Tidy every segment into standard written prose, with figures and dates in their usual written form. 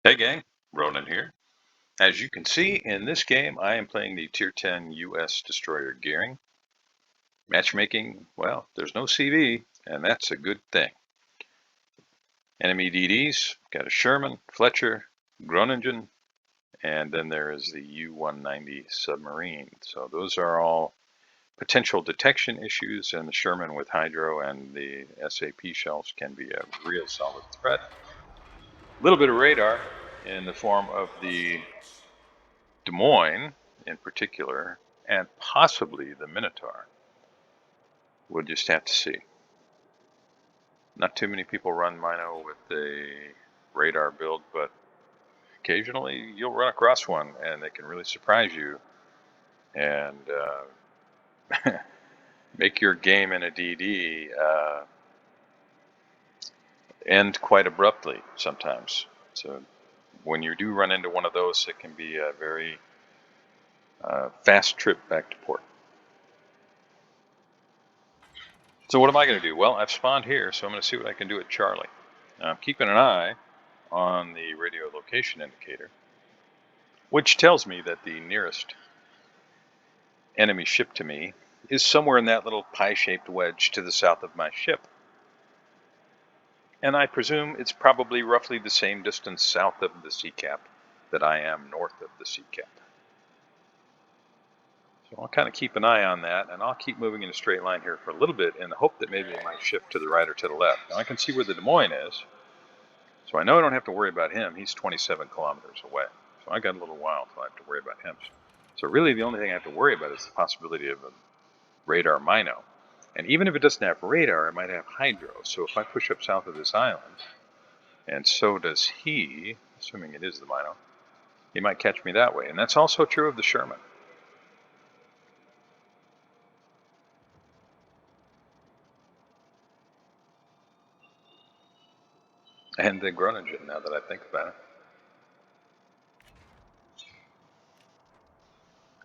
Hey gang, Ronin here. As you can see in this game, I am playing the Tier 10 US Destroyer gearing. Matchmaking, well, there's no CV, and that's a good thing. Enemy DDs, got a Sherman, Fletcher, Groningen, and then there is the U-190 submarine. So those are all potential detection issues, and the Sherman with Hydro and the SAP shells can be a real solid threat. A little bit of radar in the form of the Des Moines in particular, and possibly the Minotaur. We'll just have to see. Not too many people run Mino with a radar build, but occasionally you'll run across one and they can really surprise you and make your game in a DD end quite abruptly sometimes. So when you do run into one of those, it can be a very fast trip back to port. So what am I going to do? Well, I've spawned here, so I'm going to see what I can do at Charlie. Now, I'm keeping an eye on the radio location indicator, which tells me that the nearest enemy ship to me is somewhere in that little pie-shaped wedge to the south of my ship. And I presume it's probably roughly the same distance south of the sea cap that I am north of the sea cap. So I'll kind of keep an eye on that, and I'll keep moving in a straight line here for a little bit in the hope that maybe it might shift to the right or to the left. Now I can see where the Des Moines is, so I know I don't have to worry about him. He's 27 kilometers away, so I got a little while until I have to worry about him. So really the only thing I have to worry about is the possibility of a radar Mino. And even if it doesn't have radar, it might have Hydro. So if I push up south of this island, and so does he, assuming it is the Mino, he might catch me that way. And that's also true of the Sherman. And the Groningen, now that I think about it.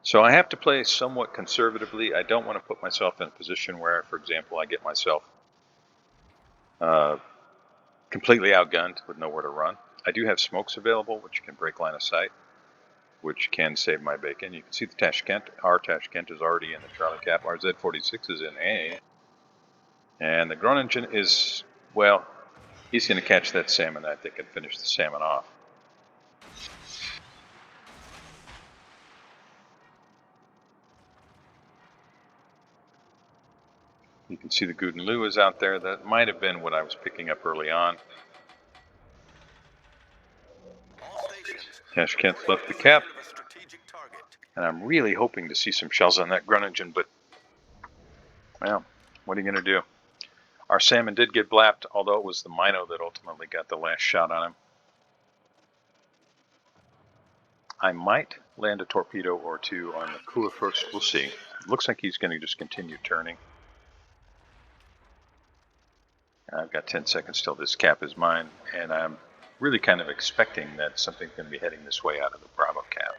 So I have to play somewhat conservatively. I don't want to put myself in a position where, for example, I get myself completely outgunned with nowhere to run. I do have smokes available, which can break line of sight, which can save my bacon. You can see the Tashkent. Our Tashkent is already in the Charlie cap. Our Z46 is in A. And the Groningen is, well, he's going to catch that salmon, I think, and finish the salmon off. You can see the Gudenlu is out there. That might have been what I was picking up early on. Tashkent left the cap. And I'm really hoping to see some shells on that Groningen, but, well, what are you going to do? Our salmon did get blapped, although it was the Mino that ultimately got the last shot on him. I might land a torpedo or two on the cooler first. We'll see. It looks like he's going to just continue turning. I've got 10 seconds till this cap is mine, and I'm really kind of expecting that something's going to be heading this way out of the Bravo cap.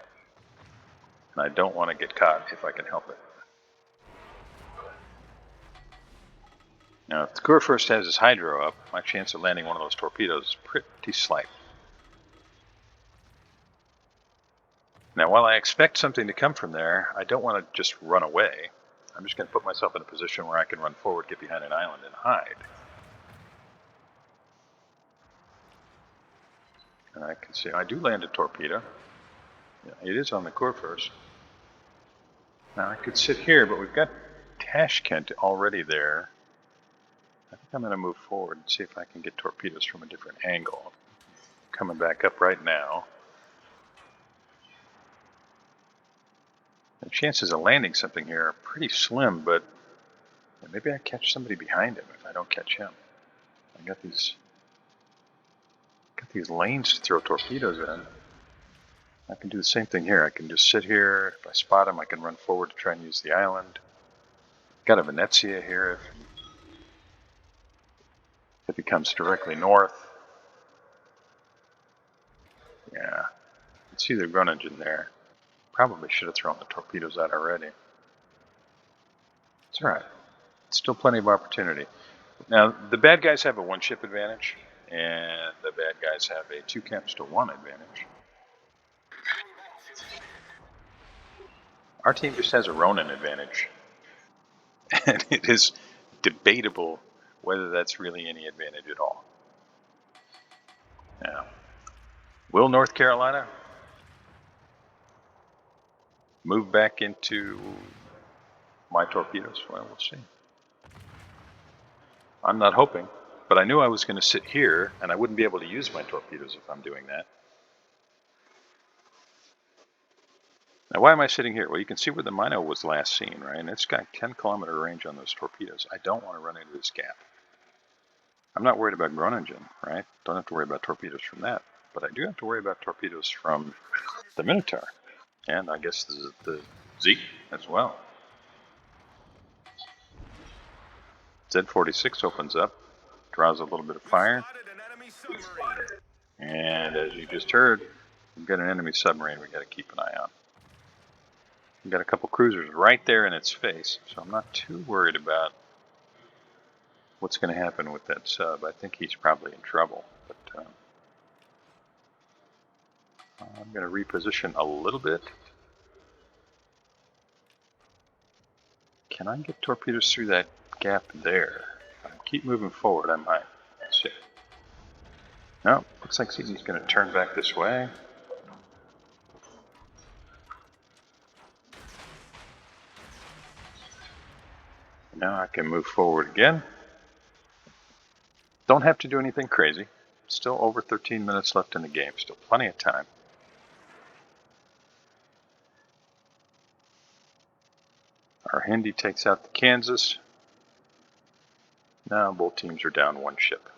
And I don't want to get caught if I can help it. Now, if the Kur first has his Hydro up, my chance of landing one of those torpedoes is pretty slight. Now, while I expect something to come from there, I don't want to just run away. I'm just going to put myself in a position where I can run forward, get behind an island, and hide. And I can see I do land a torpedo. Yeah, it is on the Kur first. Now, I could sit here, but we've got Tashkent already there. I think I'm going to move forward and see if I can get torpedoes from a different angle. Coming back up right now. The chances of landing something here are pretty slim, but maybe I catch somebody behind him if I don't catch him. I got these lanes to throw torpedoes in. I can do the same thing here. I can just sit here. If I spot him, I can run forward to try and use the island. Got a Venezia here if he comes directly north. Yeah, you can see the Groningen there. Probably should have thrown the torpedoes out already. It's alright. Still plenty of opportunity. Now, the bad guys have a one-ship advantage, and the bad guys have a 2 caps to 1 advantage. Our team just has a Ronin advantage, and it is debatable whether that's really any advantage at all. Now, will North Carolina move back into my torpedoes? Well, we'll see. I'm not hoping, but I knew I was going to sit here, and I wouldn't be able to use my torpedoes if I'm doing that. Now, why am I sitting here? Well, you can see where the Mino was last seen, right? And it's got 10-kilometer range on those torpedoes. I don't want to run into this gap. I'm not worried about Groningen, right? Don't have to worry about torpedoes from that. But I do have to worry about torpedoes from the Minotaur. And I guess the Zeke as well. Z-46 opens up, draws a little bit of fire. And as you just heard, we've got an enemy submarine we've got to keep an eye on. We've got a couple cruisers right there in its face, so I'm not too worried about what's going to happen with that sub. I think he's probably in trouble. But I'm going to reposition a little bit. Can I get torpedoes through that gap there? If I keep moving forward, I might. Let's see. No, looks like he's going to turn back this way. Now I can move forward again. Don't have to do anything crazy. Still over 13 minutes left in the game. Still plenty of time. Our Hindi takes out the Kansas. Now both teams are down 1 ship.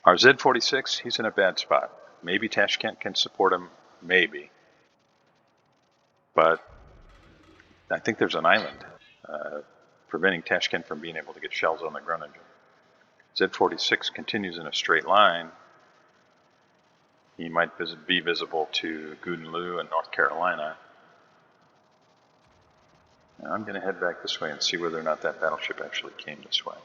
Our Z-46, he's in a bad spot. Maybe Tashkent can support him. Maybe. But I think there's an island preventing Tashkent from being able to get shells on the Groningen. Z-46 continues in a straight line. He might be visible to Goudenloo and North Carolina. And I'm going to head back this way and see whether or not that battleship actually came this way.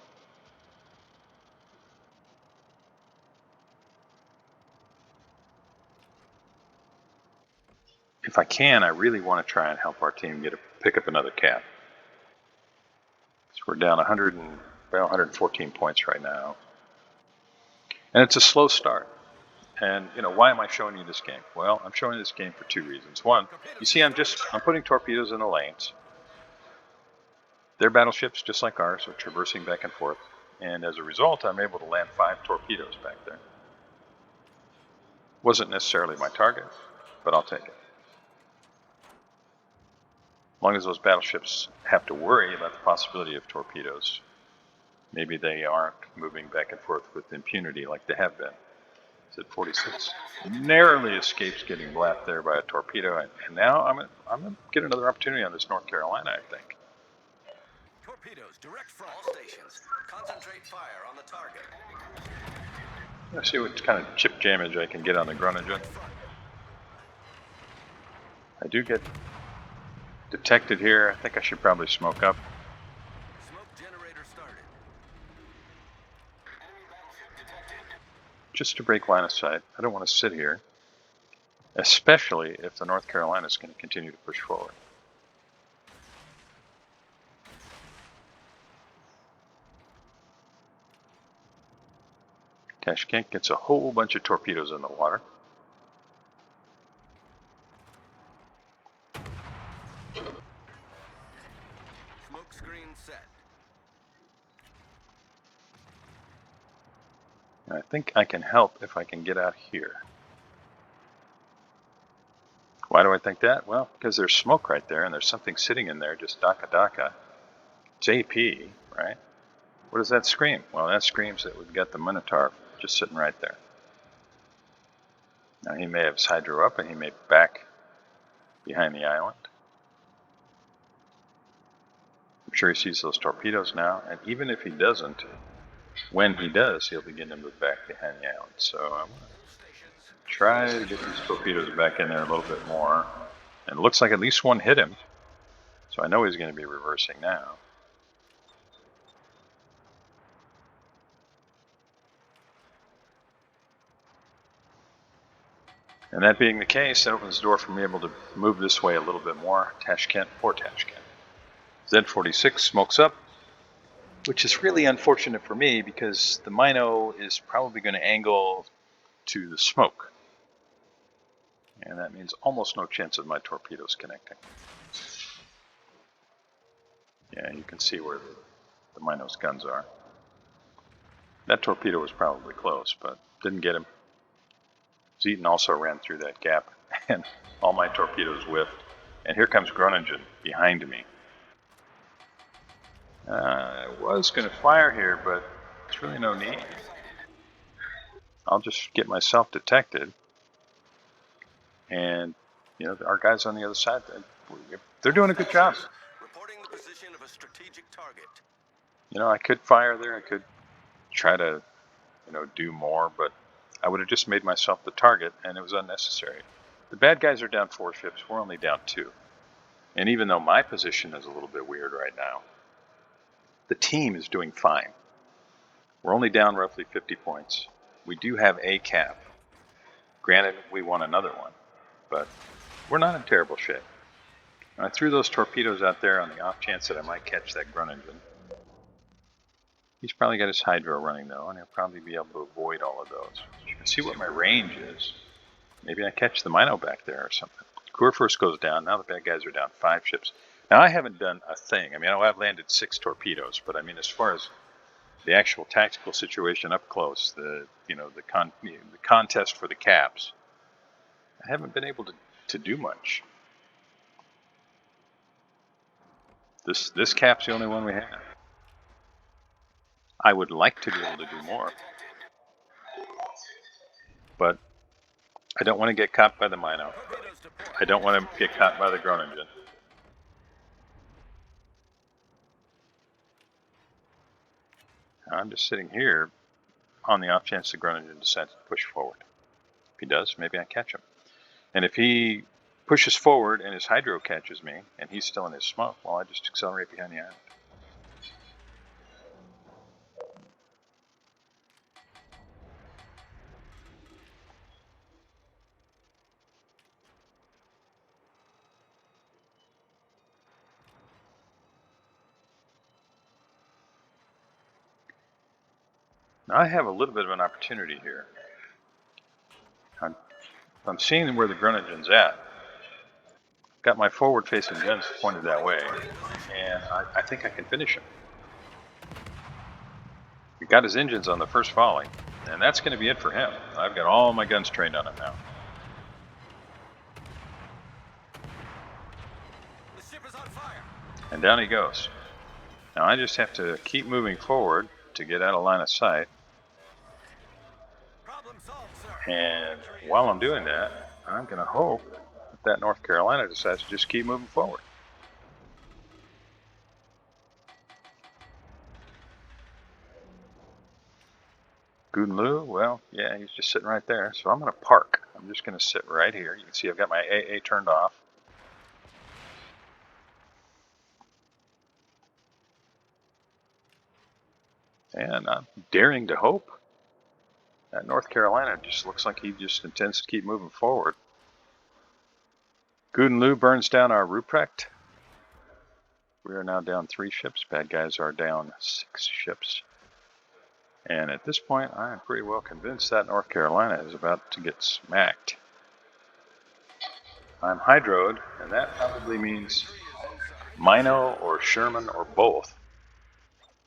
If I can, I really want to try and help our team pick up another cap. So we're down 114 points right now. And it's a slow start. And, you know, why am I showing you this game? Well, I'm showing you this game for 2 reasons. One, you see I'm putting torpedoes in the lanes. Their battleships, just like ours, are traversing back and forth. And as a result, I'm able to land 5 torpedoes back there. Wasn't necessarily my target, but I'll take it. As long as those battleships have to worry about the possibility of torpedoes, maybe they aren't moving back and forth with impunity like they have been. Z-46 narrowly escapes getting blapped there by a torpedo, and now I'm going to get another opportunity on this North Carolina, I think. Torpedoes, direct front. All stations, concentrate fire on the target. Let's see what kind of chip damage I can get on the Groningen. I do get detected here. I think I should probably smoke up. Smoke generator started. Just to break line of sight. I don't want to sit here, especially if the North Carolina is going to continue to push forward. Tashkent gets a whole bunch of torpedoes in the water. Smoke screen set. And I think I can help if I can get out here. Why do I think that? Well, because there's smoke right there, and there's something sitting in there, just daka. It's AP, right? What does that scream? Well, that screams that we've got the Minotaur just sitting right there. Now, he may have hydro up, and he may back behind the island. I'm sure he sees those torpedoes now, and even if he doesn't, when he does, he'll begin to move back behind the island. So I'm going to try to get these torpedoes back in there a little bit more. And it looks like at least one hit him, so I know he's going to be reversing now. And that being the case, that opens the door for me able to move this way a little bit more. Tashkent, poor Tashkent. Z46 smokes up, which is really unfortunate for me because the Mino is probably going to angle to the smoke. And that means almost no chance of my torpedoes connecting. Yeah, you can see where the Mino's guns are. That torpedo was probably close, but didn't get him. Zeton also ran through that gap, and all my torpedoes whiffed. And here comes Groningen behind me. I was going to fire here, but there's really no need. I'll just get myself detected. And, you know, our guys on the other side, they're doing a good job. Reporting the position of a strategic target. You know, I could fire there. I could try to, you know, do more, but I would have just made myself the target, and it was unnecessary. The bad guys are down 4 ships. We're only down 2. And even though my position is a little bit weird right now, the team is doing fine. We're only down roughly 50 points. We do have a cap. Granted, we won another one, but we're not in terrible shape. And I threw those torpedoes out there on the off chance that I might catch that Groningen. He's probably got his hydro running though, and he'll probably be able to avoid all of those. You can see what my range is. Maybe I catch the Mino back there or something. Kurfürst goes down. Now the bad guys are down 5 ships. Now I haven't done a thing. I mean, I've landed 6 torpedoes, but I mean, as far as the actual tactical situation up close, the contest for the caps, I haven't been able to do much. This cap's the only one we have. I would like to be able to do more, but I don't want to get caught by the Mino. I don't want to get caught by the Groningen. I'm just sitting here on the off chance the Groningen decides to push forward. If he does, maybe I catch him. And if he pushes forward and his hydro catches me and he's still in his smoke, well, I just accelerate behind the island. Now I have a little bit of an opportunity here. I'm seeing where the Groningen's at. Got my forward-facing guns pointed that way, and I think I can finish him. He got his engines on the first volley, and that's going to be it for him. I've got all my guns trained on him now. The ship is on fire. And down he goes. Now I just have to keep moving forward to get out of line of sight. Problem solved, sir. And while I'm doing that, I'm going to hope that North Carolina decides to just keep moving forward. Gudenlu, well, yeah, he's just sitting right there. So I'm going to park. I'm just going to sit right here. You can see I've got my AA turned off. And I'm daring to hope that North Carolina just looks like he just intends to keep moving forward. Gudenlu burns down our Ruprecht. We are now down 3 ships. Bad guys are down 6 ships. And at this point, I am pretty well convinced that North Carolina is about to get smacked. I'm hydroed, and that probably means Mino or Sherman or both.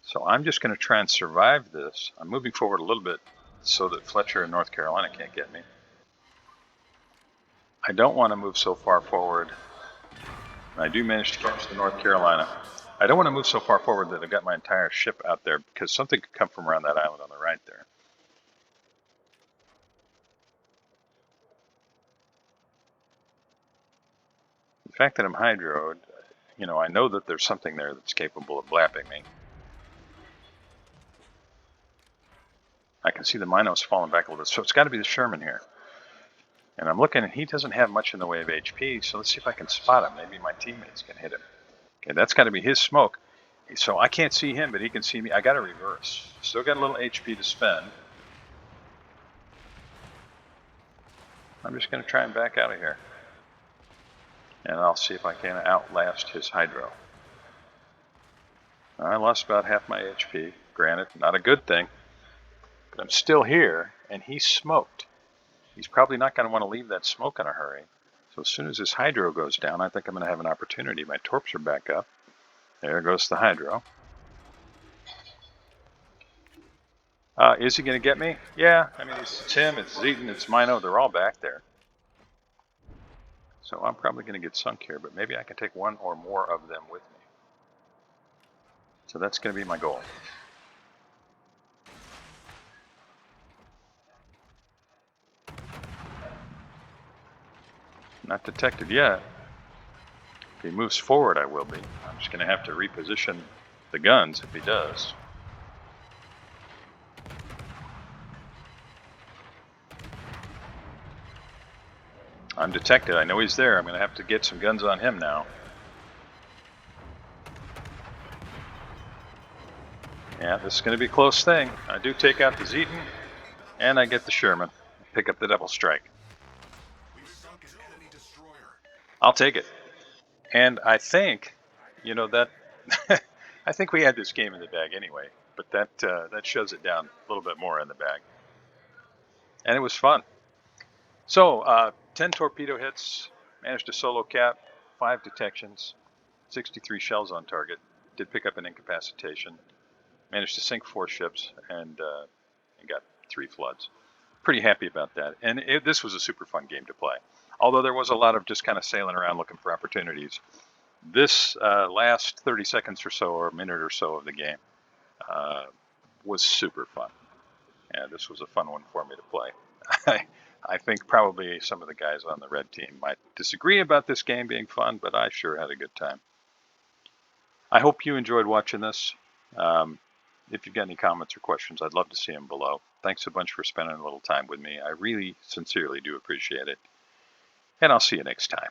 So I'm just going to try and survive this. I'm moving forward a little bit so that Fletcher and North Carolina can't get me. I don't want to move so far forward. I do manage to catch the North Carolina. I don't want to move so far forward that I've got my entire ship out there because something could come from around that island on the right there. The fact that I'm hydroed, you know, I know that there's something there that's capable of blapping me. I can see the Minos falling back a little bit, so it's got to be the Sherman here. And I'm looking, and he doesn't have much in the way of HP, so let's see if I can spot him. Maybe my teammates can hit him. Okay, that's got to be his smoke. So I can't see him, but he can see me. I got to reverse. Still got a little HP to spend. I'm just going to try and back out of here. And I'll see if I can outlast his hydro. I lost about half my HP. Granted, not a good thing. But I'm still here, and he's smoked. He's probably not going to want to leave that smoke in a hurry. So as soon as his hydro goes down, I think I'm going to have an opportunity. My torps are back up. There goes the hydro. Is he going to get me? Yeah, I mean, it's him, it's Zeton, it's Mino. They're all back there. So I'm probably going to get sunk here, but maybe I can take one or more of them with me. So that's going to be my goal. Not detected yet. If he moves forward, I will be. I'm just going to have to reposition the guns if he does. I'm detected. I know he's there. I'm going to have to get some guns on him now. Yeah, this is going to be a close thing. I do take out the Zeton, and I get the Sherman. Pick up the double strike. I'll take it. And I think, you know, that I think we had this game in the bag anyway, but that shoves it down a little bit more in the bag. And it was fun. So 10 torpedo hits, managed to solo cap, 5 detections, 63 shells on target. Did pick up an incapacitation. Managed to sink 4 ships and got 3 floods. Pretty happy about that. And this was a super fun game to play. Although there was a lot of just kind of sailing around looking for opportunities. This last 30 seconds or so, or a minute or so of the game, was super fun. Yeah, this was a fun one for me to play. I think probably some of the guys on the red team might disagree about this game being fun, but I sure had a good time. I hope you enjoyed watching this. If you've got any comments or questions, I'd love to see them below. Thanks a bunch for spending a little time with me. I really sincerely do appreciate it. And I'll see you next time.